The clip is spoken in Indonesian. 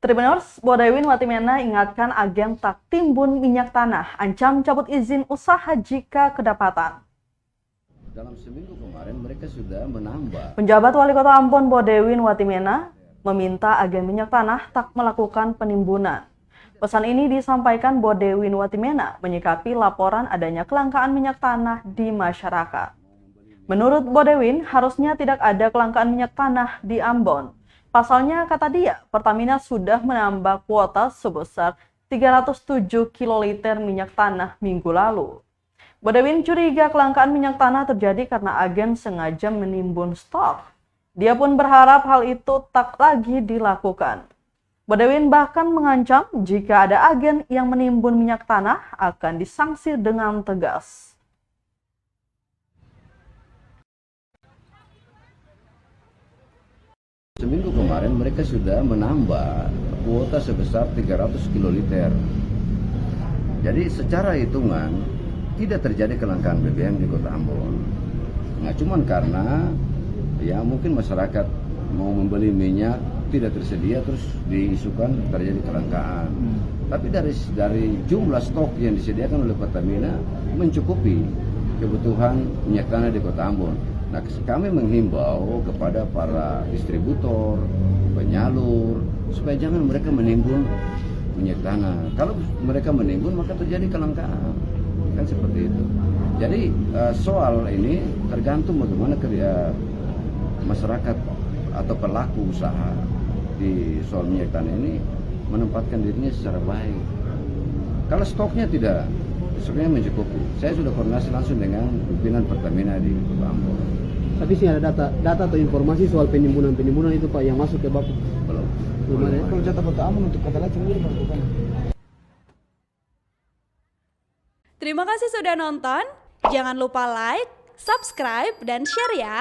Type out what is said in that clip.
Tribuners, Bodewin Watimena ingatkan agen tak timbun minyak tanah, ancam cabut izin usaha jika kedapatan. Dalam seminggu kemarin mereka sudah menambah. Penjabat Wali Kota Ambon Bodewin Watimena meminta agen minyak tanah tak melakukan penimbunan. Pesan ini disampaikan Bodewin Watimena menyikapi laporan adanya kelangkaan minyak tanah di masyarakat. Menurut Bodewin, harusnya tidak ada kelangkaan minyak tanah di Ambon. Pasalnya, kata dia, Pertamina sudah menambah kuota sebesar 307 kiloliter minyak tanah minggu lalu. Bodewin curiga kelangkaan minyak tanah terjadi karena agen sengaja menimbun stok. Dia pun berharap hal itu tak lagi dilakukan. Bodewin bahkan mengancam jika ada agen yang menimbun minyak tanah akan disanksi dengan tegas. Seminggu kemarin mereka sudah menambah kuota sebesar 300 kiloliter. Jadi secara hitungan tidak terjadi kelangkaan BBM di Kota Ambon. Nah, cuman karena ya mungkin masyarakat mau membeli minyak tidak tersedia terus diisukan terjadi kelangkaan. Tapi dari jumlah stok yang disediakan oleh Pertamina mencukupi kebutuhan minyak tanah di Kota Ambon. Nah, kami menghimbau kepada para distributor, penyalur, supaya jangan mereka menimbun minyak tanah. Kalau mereka menimbun maka terjadi kelangkaan, kan seperti itu. Jadi soal ini tergantung bagaimana masyarakat atau pelaku usaha di soal minyak tanah ini menempatkan dirinya secara baik. Kalau stoknya tidak sebenarnya mencukupi. Saya sudah koordinasi langsung dengan pimpinan Pertamina di Kota Ambon. Tapi sih ada data atau informasi soal penimbunan itu Pak yang masuk ke Bapak? Belum. Belum ada. Kalau jatah Kota Ambon untuk kata lain sendiri melakukan. Terima kasih sudah nonton. Jangan lupa like, subscribe, dan share ya.